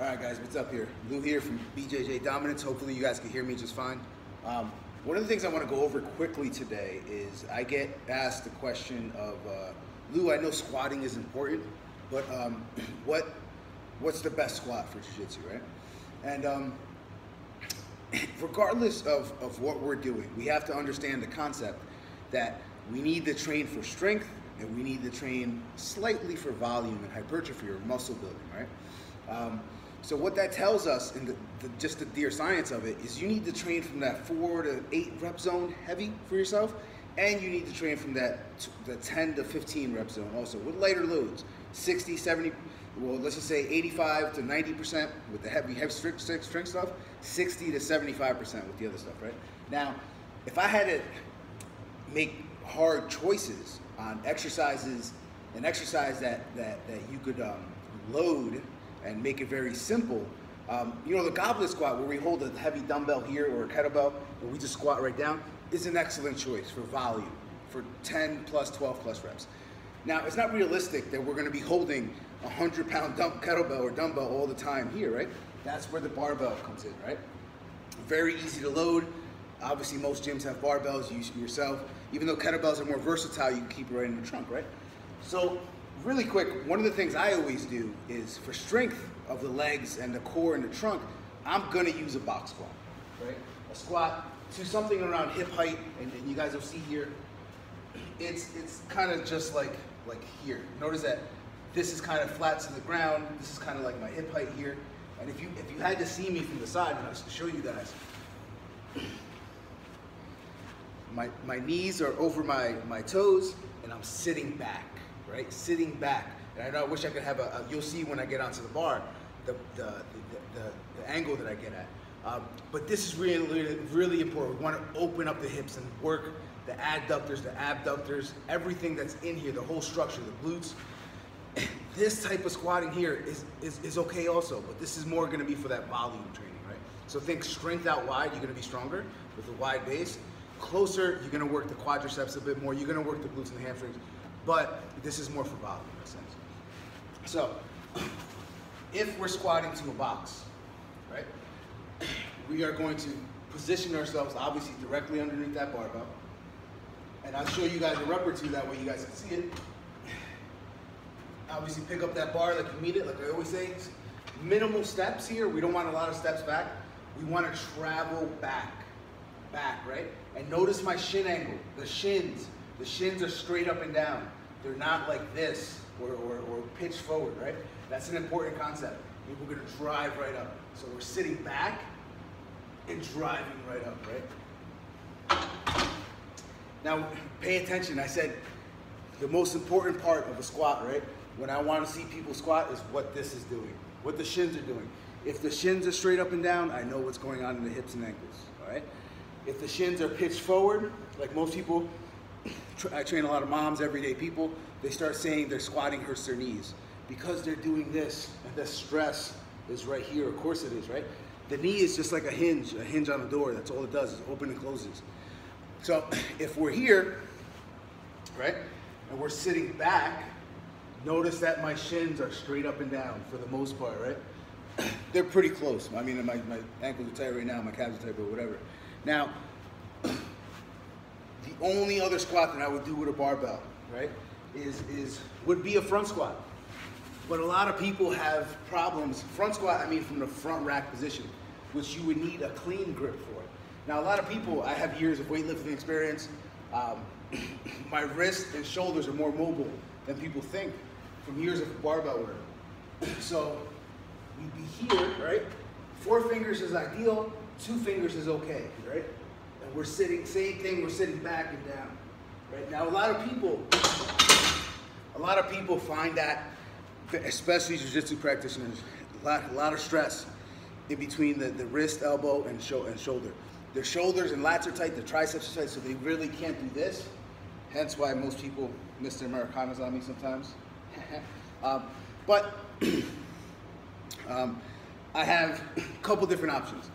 Alright guys, what's up here? Lou here from BJJ Dominance. Hopefully you guys can hear me just fine. One of the things I want to go over quickly today is I get asked the question of, Lou, I know squatting is important, but what's the best squat for Jiu-Jitsu, right? And regardless of what we're doing, we have to understand the concept that we need to train for strength and we need to train slightly for volume and hypertrophy or muscle building, right? So what that tells us, in just the dear science of it, is you need to train from that 4 to 8 rep zone heavy for yourself, and you need to train from the 10 to 15 rep zone also with lighter loads, 60, 70, well let's just say 85 to 90% with the heavy strength stuff, 60 to 75% with the other stuff, right? Now, if I had to make hard choices on exercises, an exercise that you could load and make it very simple. You know, the goblet squat where we hold a heavy dumbbell here or a kettlebell and we just squat right down is an excellent choice for volume, for 10 plus, 12 plus reps. Now, it's not realistic that we're gonna be holding a 100-pound kettlebell or dumbbell all the time here, right? That's where the barbell comes in, right? Very easy to load. Obviously, most gyms have barbells, you use yourself. Even though kettlebells are more versatile, you can keep it right in the trunk, right? So, really quick, one of the things I always do is for strength of the legs and the core and the trunk, I'm gonna use a box squat, right? A squat to something around hip height, and you guys will see here, it's kind of just like here. Notice that this is kind of flat to the ground, this is kind of like my hip height here, and if you had to see me from the side, and I was to show you guys, my knees are over my toes, and I'm sitting back. Right, sitting back, and I know I wish I could have you'll see when I get onto the bar, the angle that I get at. But this is really important. We want to open up the hips and work the adductors, the abductors, everything that's in here, the whole structure, the glutes. This type of squatting here is okay also, but this is more going to be for that volume training, right? So think strength out wide, you're going to be stronger with a wide base. Closer, you're going to work the quadriceps a bit more. You're going to work the glutes and the hamstrings. But this is more for volume in a sense. So, if we're squatting to a box, right, we are going to position ourselves obviously directly underneath that barbell. And I'll show you guys a rep or two, that way you guys can see it. Obviously pick up that bar like you need it, like I always say. Minimal steps here, we don't want a lot of steps back. We want to travel back, right? And notice my shin angle, the shins. The shins are straight up and down. They're not like this or pitched forward, right? That's an important concept. We're gonna drive right up. So we're sitting back and driving right up, right? Now, pay attention. I said the most important part of a squat, right? When I wanna see people squat is what this is doing, what the shins are doing. If the shins are straight up and down, I know what's going on in the hips and ankles, all right? If the shins are pitched forward, like most people, I train a lot of moms, everyday people, they start saying their squatting hurts their knees because they're doing this, and the stress is right here. Of course it is, right? The knee is just like a hinge on a door. That's all it does, is open and closes. So if we're here, right, and we're sitting back, notice that my shins are straight up and down for the most part, right? They're pretty close. I mean, my ankles are tight right now, my calves are tight, but whatever. Now, the only other squat that I would do with a barbell, right, would be a front squat. But a lot of people have problems. Front squat, I mean from the front rack position, which you would need a clean grip for. Now, a lot of people, I have years of weightlifting experience. My wrists and shoulders are more mobile than people think from years of barbell work. So we'd be here, right? 4 fingers is ideal, 2 fingers is okay, right? And we're sitting, same thing, we're sitting back and down, right? Now, a lot of people find that, especially jiu-jitsu practitioners, a lot of stress in between the wrist, elbow, and shoulder. Their shoulders and lats are tight, their triceps are tight, so they really can't do this. Hence why most people miss their Americanas on me sometimes. I have a couple different options.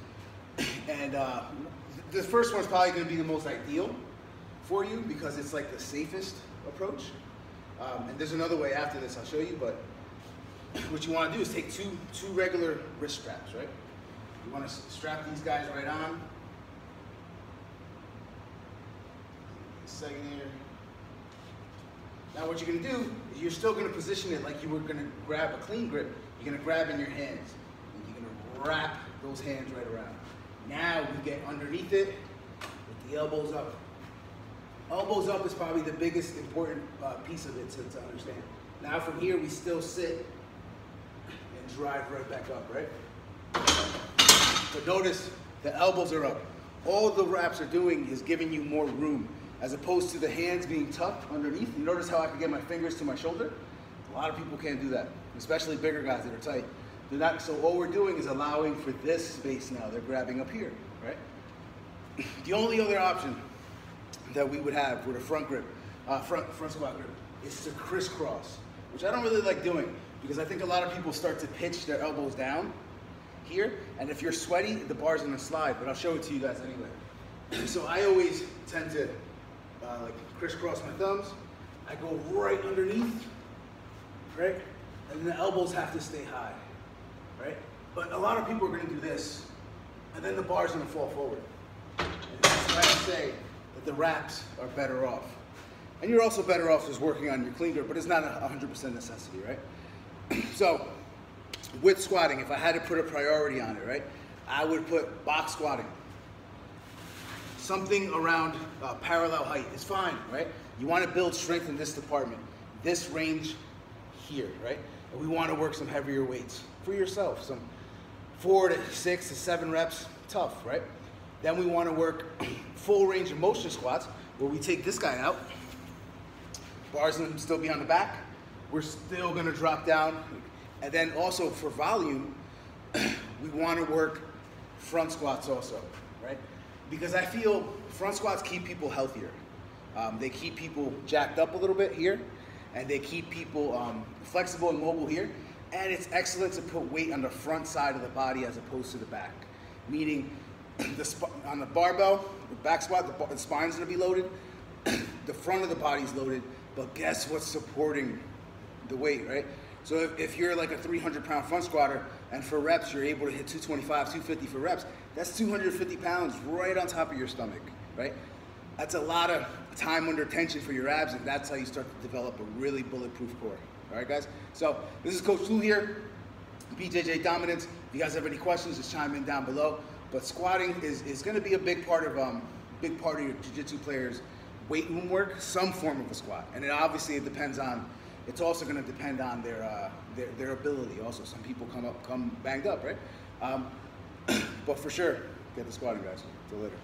And the first one's probably going to be the most ideal for you because it's like the safest approach. And there's another way after this I'll show you, but what you want to do is take two regular wrist straps, right? You want to strap these guys right on. A second here. Now what you're going to do is you're still going to position it like you were going to grab a clean grip. You're going to grab in your hands. And you're going to wrap those hands right around. Now we get underneath it with the elbows up. Elbows up is probably the biggest important piece of it to understand. Now from here we still sit and drive right back up, right? But notice the elbows are up. All the wraps are doing is giving you more room, as opposed to the hands being tucked underneath. You notice how I can get my fingers to my shoulder? A lot of people can't do that, especially bigger guys that are tight. They're not, so all we're doing is allowing for this space now. They're grabbing up here, right? The only other option that we would have with a front grip, front squat grip, is to crisscross, which I don't really like doing because I think a lot of people start to pitch their elbows down here, and if you're sweaty, the bar's gonna slide, but I'll show it to you guys anyway. So I always tend to like crisscross my thumbs. I go right underneath, right? And then the elbows have to stay high, right? But a lot of people are gonna do this, and then the bar's gonna fall forward. And that's why I say that the wraps are better off. And you're also better off just working on your clean grip, but it's not a 100% necessity, right? So, with squatting, if I had to put a priority on it, right, I would put box squatting. Something around parallel height is fine, right? You want to build strength in this department, this range here, right? And we want to work some heavier weights for yourself, some 4 to 6 to 7 reps, tough, right? Then we want to work full range of motion squats, where we take this guy out, bars can still be on the back, we're still going to drop down. And then also for volume, we want to work front squats also, right? Because I feel front squats keep people healthier. They keep people jacked up a little bit here, and they keep people flexible and mobile here. And it's excellent to put weight on the front side of the body as opposed to the back. Meaning, on the barbell, the back squat, the spine's going to be loaded, the front of the body's loaded, but guess what's supporting the weight, right? So if you're like a 300-pound front squatter, and for reps you're able to hit 225, 250 for reps, that's 250 pounds right on top of your stomach, right? That's a lot of time under tension for your abs, and that's how you start to develop a really bulletproof core. All right, guys? So this is Coach Lou here, BJJ Dominance. If you guys have any questions, just chime in down below. But squatting is going to be a big part of your jiu-jitsu players' weight room work, some form of a squat, and it depends on. It's also going to depend on their ability. Also, some people come banged up, right? But for sure, get the squatting, guys. Till later.